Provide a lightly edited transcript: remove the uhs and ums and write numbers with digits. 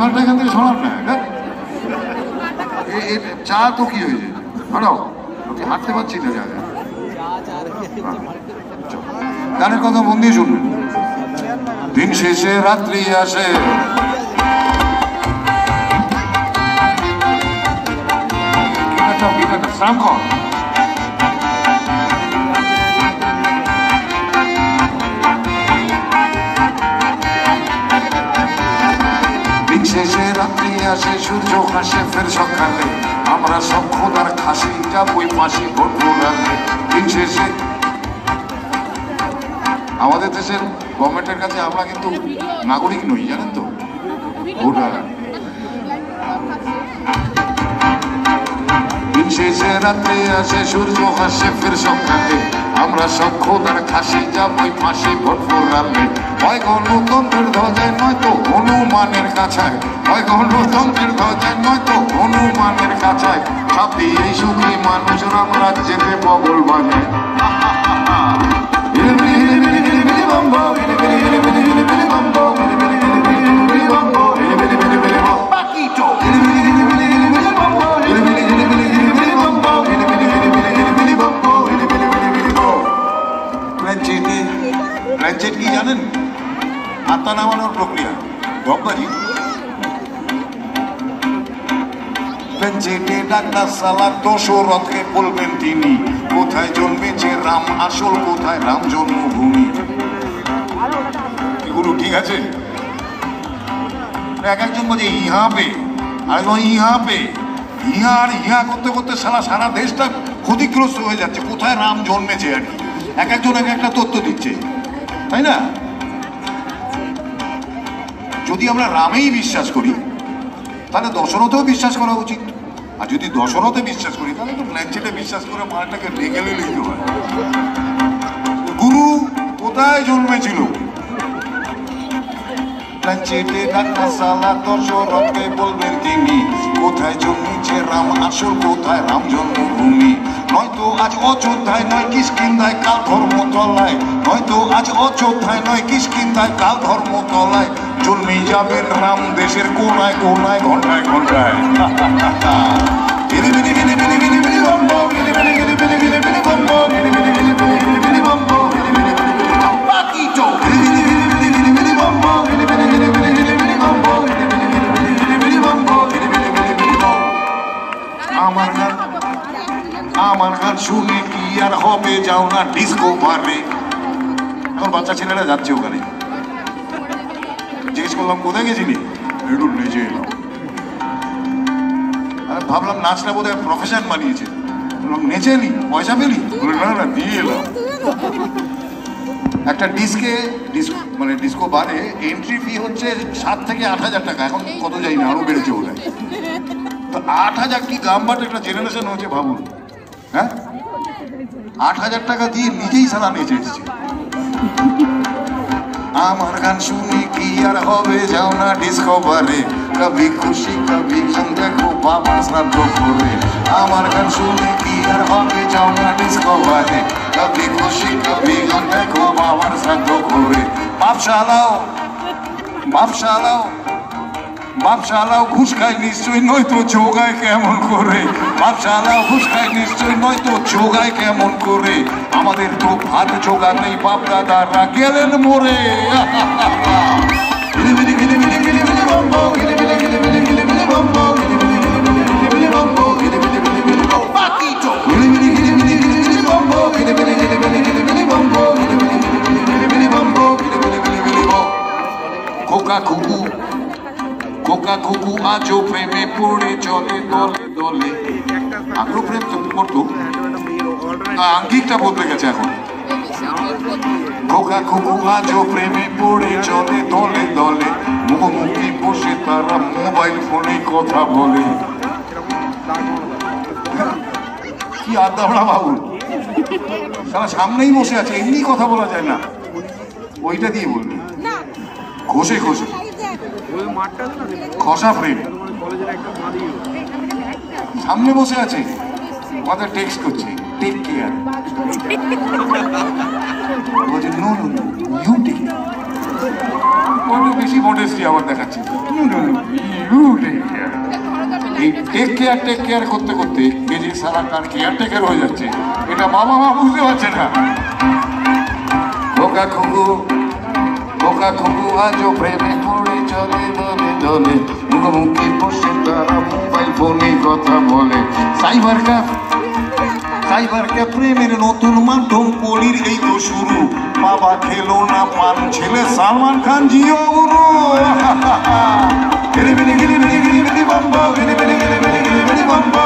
মালটা এখান থেকে সরান না। চা তো কি হয়েছে, হাঁটাও, আমি হাঁটতে পারছি না জায়গায়। গানের কথা মন দিয়ে শুনবেন। দিন শেষে রাত্রি আসে, শ্রাম কর। শেষে রাত্রি আসে, সূর্য হাসে ফের সকালে, আমরা সব খোদার খাসি যাবই পাশে ভরপুর রাখে। দিন শেষে আমাদের দেশের গভর্নমেন্টের কাছে আমরা কিন্তু নাগরিক নই, জানেন তো, ভোটার। দিন শেষে রাত্রি আসে, সূর্য হাসে ফের সকালে, আমরা সব খোদার খাসি যাবই পাশে ভরপুর রাখে। হয় গণতন্ত্রের ধ্বজায় নয়তো হনুমানের কাছায়, হয় গণতন্ত্রের ধ্বজায় নয়তো হনুমানের কাছায়, সব দিয়ে সুখী মানুষ রাম রাজ্যেতে বগল বাজায়। প্ল্যানচেট কি জানেন? আত্মা নামানোর প্রক্রিয়া, ডকবাজি। প্ল্যানচেটে ডাক্তার সালার দশরথকে বলবেন তিনি, কোথায় জন্মেছে রাম আসল, কোথায় রাম জন্মভূমি। এগুলো ঠিক আছে? এক একজন বলছে ইহা পে, আরেকজন ইহা পে, ইহা আর ইহা করতে করতে সারা দেশটা ক্ষতিগ্রস্ত হয়ে যাচ্ছে। কোথায় রাম জন্মেছে আর কি, এক একজন এক একটা তথ্য দিচ্ছে, তাই না? যদি আমরা রামেই বিশ্বাস করি তাহলে দশরথেও বিশ্বাস করা উচিত, আর যদি দশরথে বিশ্বাস করি তাহলে তো প্ল্যানচেটে বিশ্বাস করে মাটাকে লেগেলে লিখতে হয়। গুরু কোথায় জন্মেছিল? প্ল্যানচেটে ডাক্তার সালা দশরথকে বলবেন তিনি, কোথায় জন্মেছে রাম আসল, কোথায় রাম জন্মভূমি। নয়তো আজ অযোধ্যায় নয় কিষ্কিন্ধায় কাল ধর্মতলায়, নয়তো আজ অযোধ্যায় নয় কিষ্কিন্ধায় কাল ধর্মতলায়, জন্মেই যাবেন রাম দেশের কোনায় কোনায় ঘন্টায় ঘন্টায়। আমার গান শুনে কি আর হবে, যাও না ডিস্কো বারে। এখন বাচ্চা ছেলেরা যাচ্ছে ওখানে, জিজ্ঞেস করলাম কোথায় গেছিলি, একটু নেচে এলাম। ভাবলাম নাচটা বোধহয় প্রফেশন বানিয়েছে, নেচে এলি পয়সা পেলি, না দিয়ে এলাম। একটা ডিস্কো বারে এন্ট্রি ফি হচ্ছে 7 থেকে 8,000 টাকা, এখন কত যাই না, আরো বেড়েছে বোধহয়। তো 8,000 কি গাম্বাট একটা জেনারেশন হচ্ছে ভাবুন। হ্যাঁ, 8,000 টাকা দিয়ে নিজেই সারা নেচে এসেছে। আমার গান শুনে কি আর হবে, যাও না ডিসকভারে, কবি খুশি কবি গম দেখো বাবা শ্রাদ্ধ করে। আমার গান শুনে কি আর হবে, যাও না ডিসকভারে, কবি খুশি কবি গম দেখো বাবার শ্রাদ্ধ করে। বাপশালাও ঘুষ খায় নিশ্চয়, নয়তো যোগায় কেমন করে। বাপশালাও ঘুষ খায় নিশ্চয়, নয়তো যোগায় কেমন করে। আমাদের তো ভাত জোগাতেই বাপ দাদারা গেলেন মরে। খোকা খুকু আজও প্রেমে পড়ে চলে দলে দলে। আগেও প্রেম করতো, আঙ্গিকটা বদলে গেছে এখন। খোকা খুকু আজও প্রেমে পড়ে চলে দলে দলে, মুখোমুখি বসে তারা মোবাইল ফোনে কথা বলে। কি আদাবড়া বাবু, তারা সামনেই বসে আছে, এমনি কথা বলা যায় না, ওইটা দিয়ে বলবে ঘষে ঘষে খসা প্রেম। সামনে বসে আছে, আমাদের টেক্সট করছে টেক কেয়ার, বলছে no no you take care. বেশি মডেস্টি আবার দেখাচ্ছি এই টেক কেয়ার করতে করতে কেজি সারা কার কেয়ারটেকার হয়ে যাচ্ছে, এটা বাবা মা বুঝতে পারছে না। বোকা খুকু আজও প্রেমে পড়ে চলে দলে দলে, মুখোমুখি বসে তারা মোবাইল ফোনে কথা বলে। সাইবার প্রেমের নতুন মাধ্যম কলির এই তো শুরু, বাবা খেলো না পান ছেলে সালমান খান জিও গুরু। গিরি গিরি গিরি গিরি গিরি গিরি বাম্বা, গিরি গিরি গিরি গিরি গিরি গিরি বাম্বা।